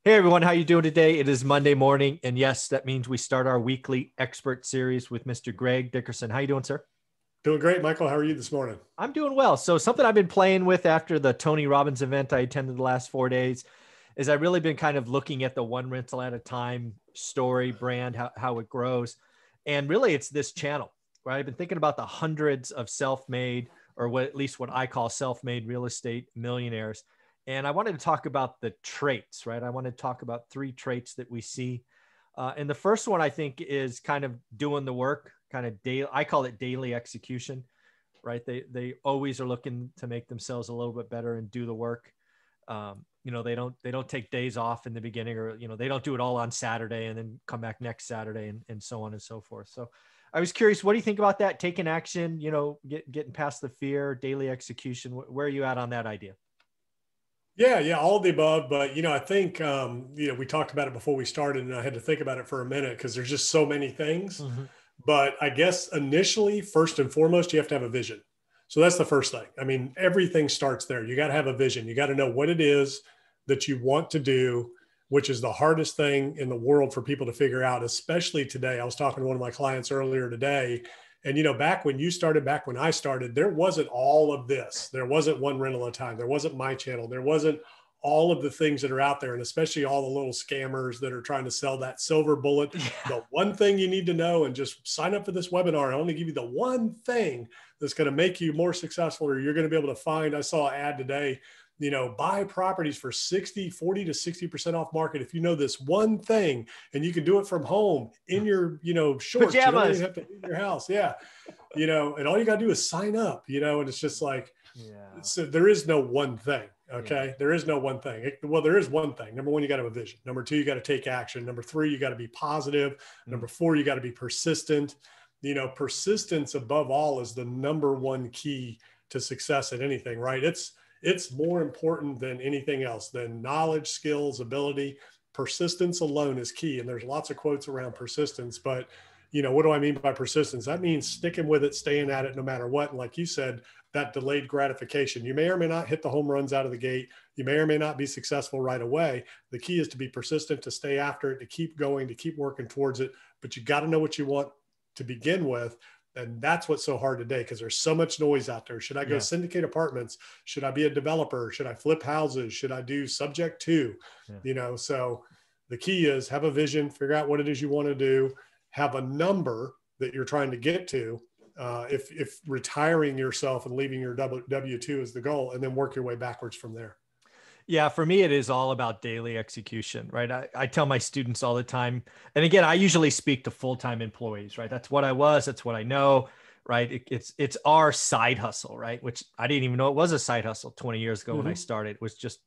Hey everyone, how you doing today? It is Monday morning, and yes, that means we start our weekly expert series with Mr. Greg Dickerson. How you doing, sir? Doing great, Michael. How are you this morning? I'm doing well. So something I've been playing with after the Tony Robbins event I attended the last 4 days is I've really been kind of looking at the one rental at a time story brand, how it grows. And really it's this channel, right? I've been thinking about the hundreds of self-made, or what at least what I call self-made real estate millionaires. And I wanted to talk about the traits, right? I want to talk about three traits that we see. And the first one I think is kind of doing the work, kind of daily. I call it daily execution, right? They always are looking to make themselves a little bit better and do the work. They don't take days off in the beginning, or they don't do it all on Saturday and then come back next Saturday, and so on and so forth. So I was curious, what do you think about that? Taking action, getting past the fear, daily execution. Where are you at on that idea? Yeah, all of the above. But I think we talked about it before we started, and I had to think about it for a minute because there's just so many things. Mm-hmm. But I guess initially, first and foremost, you have to have a vision. So that's the first thing. I mean, everything starts there. You got to have a vision. You got to know what it is that you want to do, which is the hardest thing in the world for people to figure out, especially today. I was talking to one of my clients earlier today. And back when you started, back when I started, there wasn't all of this. There wasn't one rental at a time. There wasn't my channel. There wasn't all of the things that are out there, and especially all the little scammers that are trying to sell that silver bullet. Yeah. The one thing you need to know, and just sign up for this webinar. I only give you the one thing that's going to make you more successful, or you're going to be able to find. I saw an ad today, buy properties for 40 to 60% off market. If you know this one thing, and you can do it from home in your, shorts, you don't even Pajamas. have to leave your house. Yeah. And all you got to do is sign up, and it's just like, Yeah. so there is no one thing. Yeah. Okay. There is no one thing. Well, there is one thing. Number one, you got to have a vision. Number two, you got to take action. Number three, you got to be positive. Mm. Number four, you got to be persistent. Persistence above all is the number one key to success at anything, right? It's more important than anything else, than knowledge, skills, ability. Persistence alone is key. And there's lots of quotes around persistence, but what do I mean by persistence? That means sticking with it, staying at it no matter what. And like you said, that delayed gratification. You may or may not hit the home runs out of the gate. You may or may not be successful right away. The key is to be persistent, to stay after it, to keep going, to keep working towards it. But you got to know what you want to begin with. And that's what's so hard today, because there's so much noise out there. Should I go Yeah. syndicate apartments? Should I be a developer? Should I flip houses? Should I do subject to? Yeah. So the key is have a vision, figure out what it is you want to do, have a number that you're trying to get to. If retiring yourself and leaving your W-2 is the goal, and then work your way backwards from there. Yeah, for me, it is all about daily execution, right? I tell my students all the time, and again, I usually speak to full-time employees, right? That's what I was, that's what I know, right? It's our side hustle, right? Which I didn't even know it was a side hustle 20 years ago when I Mm-hmm. started. It was just,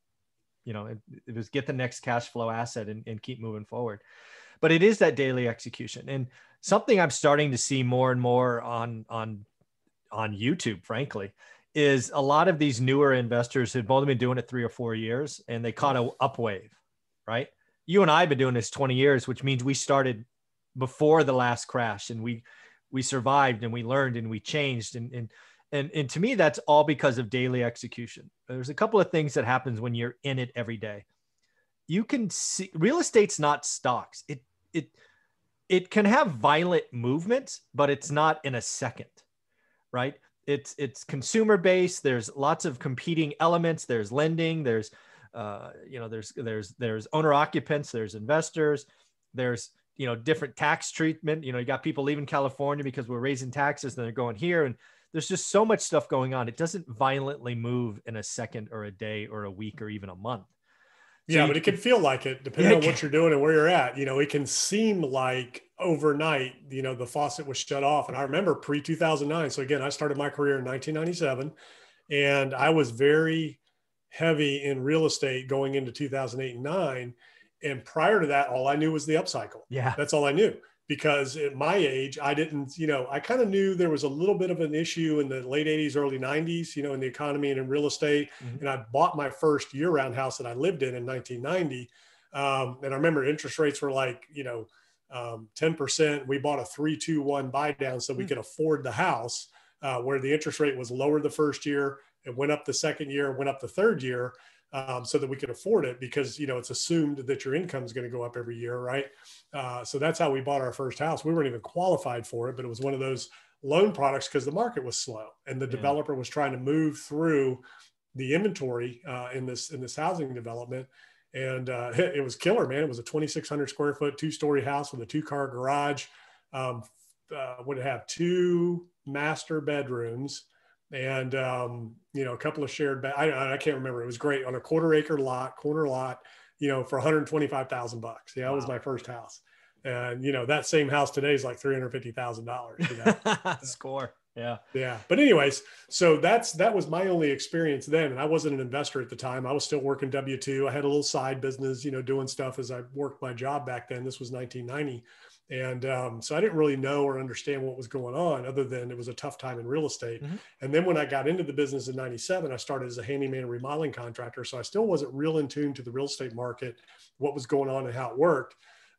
it was get the next cash flow asset and keep moving forward. But it is that daily execution. And something I'm starting to see more and more on YouTube, frankly, is a lot of these newer investors who've only been doing it 3 or 4 years, and they caught a up wave, right? You and I have been doing this 20 years, which means we started before the last crash, and we survived, and we learned, and we changed. And to me, that's all because of daily execution. There's a couple of things that happens when you're in it every day. You can see real estate's not stocks. It can have violent movements, but it's not in a second, right? It's consumer based. There's lots of competing elements. There's lending. There's owner occupants. There's investors. There's different tax treatment. You got people leaving California because we're raising taxes, and they're going here, and there's just so much stuff going on. It doesn't violently move in a second or a day or a week or even a month. So Yeah, but it can feel like it, depending yeah, on what you're doing and where you're at. It can seem like overnight, the faucet was shut off. And I remember pre 2009. So again, I started my career in 1997, and I was very heavy in real estate going into 2008 and nine. And prior to that, all I knew was the upcycle. yeah, That's all I knew, because at my age, I didn't, I kind of knew there was a little bit of an issue in the late 80s, early 90s, in the economy and in real estate. mm-hmm. And I bought my first year-round house that I lived in 1990. And I remember interest rates were like, 10%. We bought a 3-2-1 buy down so we could afford the house, where the interest rate was lower the first year. It went up the second year, went up the third year. so that we could afford it, because, it's assumed that your income is going to go up every year. Right. So that's how we bought our first house. We weren't even qualified for it, but it was one of those loan products because the market was slow and the developer was trying to move through the inventory in this housing development. And it was killer, man. It was a 2,600 square foot, 2-story house with a 2-car garage. Would have 2 master bedrooms and, a couple of shared I can't remember. It was great on a corner lot, for $125,000. Yeah. Wow. That was my first house. And, that same house today is like $350,000, Score. Yeah. Yeah. But anyways, so that was my only experience then. And I wasn't an investor at the time. I was still working W-2. I had a little side business, doing stuff as I worked my job back then. This was 1990. And so I didn't really know or understand what was going on, other than it was a tough time in real estate. Mm-hmm. And then when I got into the business in 97, I started as a handyman and remodeling contractor. So I still wasn't real in tune to the real estate market, what was going on and how it worked.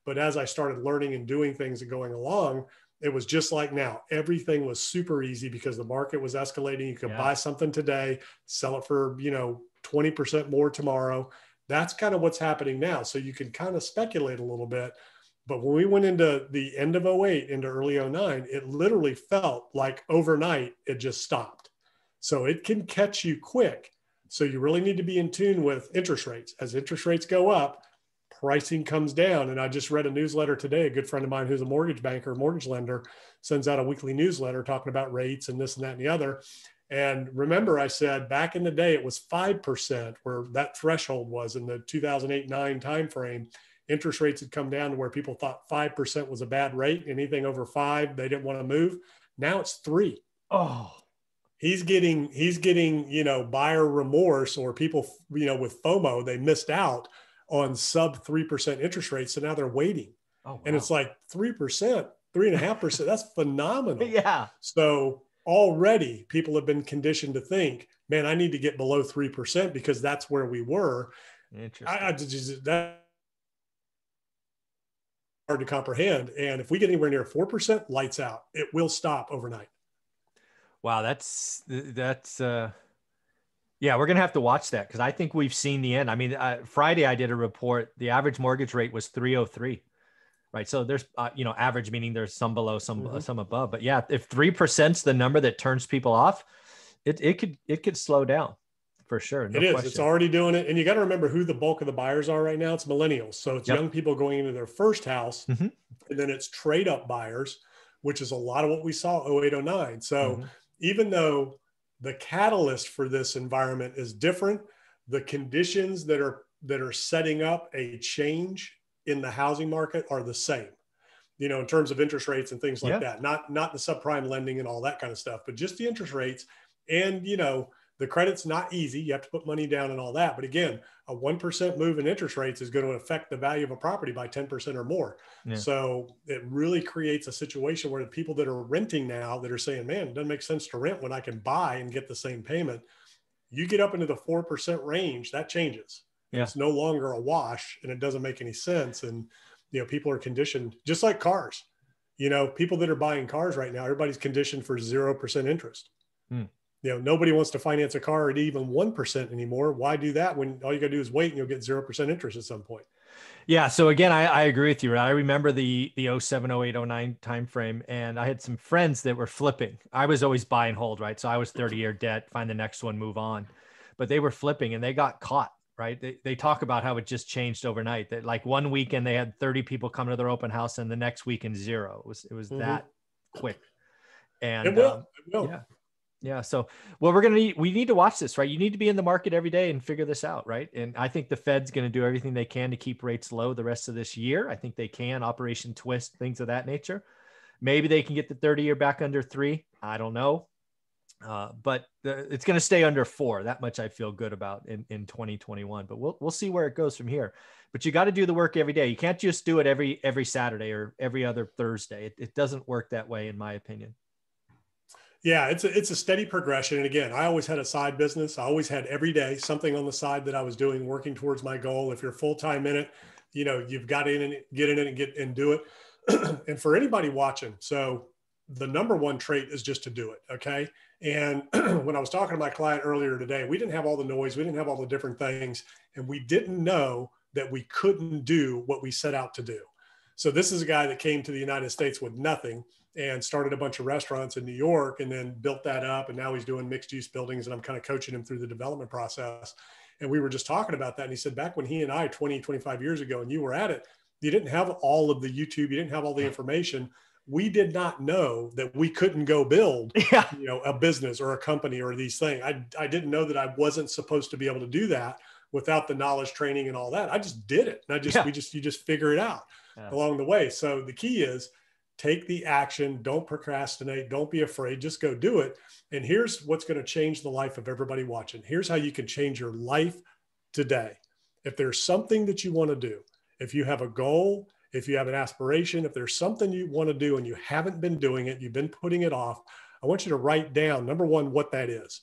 But as I started learning and doing things and going along, it was just like now. Everything was super easy because the market was escalating. You could buy something today, sell it for, 20% more tomorrow. That's kind of what's happening now. So you can kind of speculate a little bit. But when we went into the end of 08 into early 09, it literally felt like overnight it just stopped. So it can catch you quick. So you really need to be in tune with interest rates. As interest rates go up, pricing comes down. And I just read a newsletter today. A good friend of mine who's a mortgage banker, mortgage lender, sends out a weekly newsletter talking about rates and this and that and the other. And remember, I said back in the day, it was 5% where that threshold was in the 2008-9 timeframe. Interest rates had come down to where people thought 5% was a bad rate. Anything over 5, they didn't want to move. Now it's 3. Oh, he's getting, buyer remorse, or people, with FOMO, they missed out on sub 3% interest rates. So now they're waiting. Oh, wow. And it's like 3%, 3.5%. That's phenomenal. Yeah. So already people have been conditioned to think, man, I need to get below 3% because that's where we were. Interesting. That hard to comprehend. And if we get anywhere near 4%, lights out. It will stop overnight. Wow. That's yeah, we're going to have to watch that, because I think we've seen the end. I mean, Friday I did a report. The average mortgage rate was 303, right? So there's, average meaning there's some below, some above. But yeah, if 3%'s the number that turns people off, it could slow down for sure. No it is. Question. It's already doing it. And you got to remember who the bulk of the buyers are right now. It's millennials. So it's young people going into their first house. Mm-hmm. And then it's trade up buyers, which is a lot of what we saw 08-09. So even though the catalyst for this environment is different, the conditions that are setting up a change in the housing market are the same, in terms of interest rates and things like that. Not the subprime lending and all that kind of stuff, but just the interest rates. And, the credit's not easy. You have to put money down and all that. But again, a 1% move in interest rates is going to affect the value of a property by 10% or more. Yeah. So it really creates a situation where the people that are renting now that are saying, man, it doesn't make sense to rent when I can buy and get the same payment. You get up into the 4% range, that changes. Yeah. It's no longer a wash and it doesn't make any sense. And, people are conditioned just like cars. People that are buying cars right now, everybody's conditioned for 0% interest. Nobody wants to finance a car at even 1% anymore. Why do that when all you got to do is wait and you'll get 0% interest at some point? Yeah. So again, I agree with you. Right? I remember the 07, 08, 09 timeframe, and I had some friends that were flipping. I was always buy and hold, right? So I was 30-year debt, find the next one, move on. But they were flipping and they got caught, right? They talk about how it just changed overnight. That like one weekend they had 30 people come to their open house, and the next weekend 0. It was that quick. And it will. Yeah. Yeah. So, well, we need to watch this, right? You need to be in the market every day and figure this out. Right. And I think the Fed's going to do everything they can to keep rates low the rest of this year. I think they can. Operation Twist, things of that nature. Maybe they can get the 30-year back under 3. I don't know. But it's going to stay under 4. That much I feel good about in 2021, but we'll see where it goes from here. But you got to do the work every day. You can't just do it every Saturday or every other Thursday. It doesn't work that way, in my opinion. Yeah, it's a steady progression. And again, I always had a side business. I always had every day something on the side that I was doing, working towards my goal. If you're full-time in it, you've got to get in it and do it. And for anybody watching, so the number one trait is just to do it. Okay. And when I was talking to my client earlier today, we didn't have all the noise. We didn't have all the different things. And we didn't know that we couldn't do what we set out to do. So this is a guy that came to the United States with nothing and started a bunch of restaurants in New York and then built that up. And now he's doing mixed use buildings, and I'm kind of coaching him through the development process. And we were just talking about that. And he said, back when he and I, 20, 25 years ago, and you were at it, you didn't have all of the YouTube, you didn't have all the information. We did not know that we couldn't go build, a business or a company or these things. I didn't know that I wasn't supposed to be able to do that without the knowledge, training, and all that. I just did it. And you just figure it out along the way. So the key is take the action. Don't procrastinate. Don't be afraid. Just go do it. And here's what's going to change the life of everybody watching. Here's how you can change your life today. If there's something that you want to do, if you have a goal, if you have an aspiration, if there's something you want to do and you haven't been doing it, you've been putting it off, I want you to write down, number one, what that is.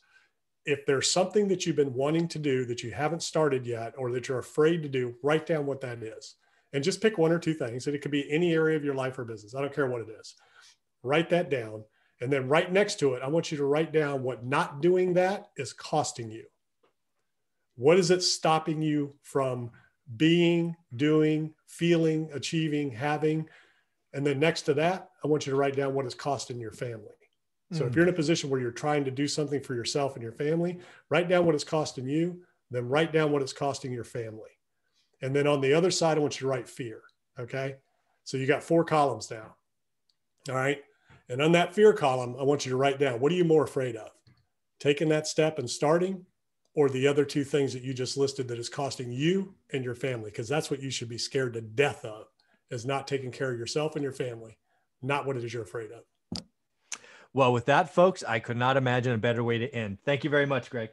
If there's something that you've been wanting to do that you haven't started yet, or that you're afraid to do, write down what that is. And just pick one or two things. And it could be any area of your life or business. I don't care what it is. Write that down. And then right next to it, I want you to write down what not doing that is costing you. What is it stopping you from being, doing, feeling, achieving, having? And then next to that, I want you to write down what it's costing your family. So if you're in a position where you're trying to do something for yourself and your family, write down what it's costing you, then write down what it's costing your family. And then on the other side, I want you to write fear. Okay. So you got 4 columns now. All right. And on that fear column, I want you to write down, what are you more afraid of? Taking that step and starting, or the other 2 things that you just listed that is costing you and your family? Because that's what you should be scared to death of, is not taking care of yourself and your family, not what it is you're afraid of. Well, with that, folks, I could not imagine a better way to end. Thank you very much, Greg.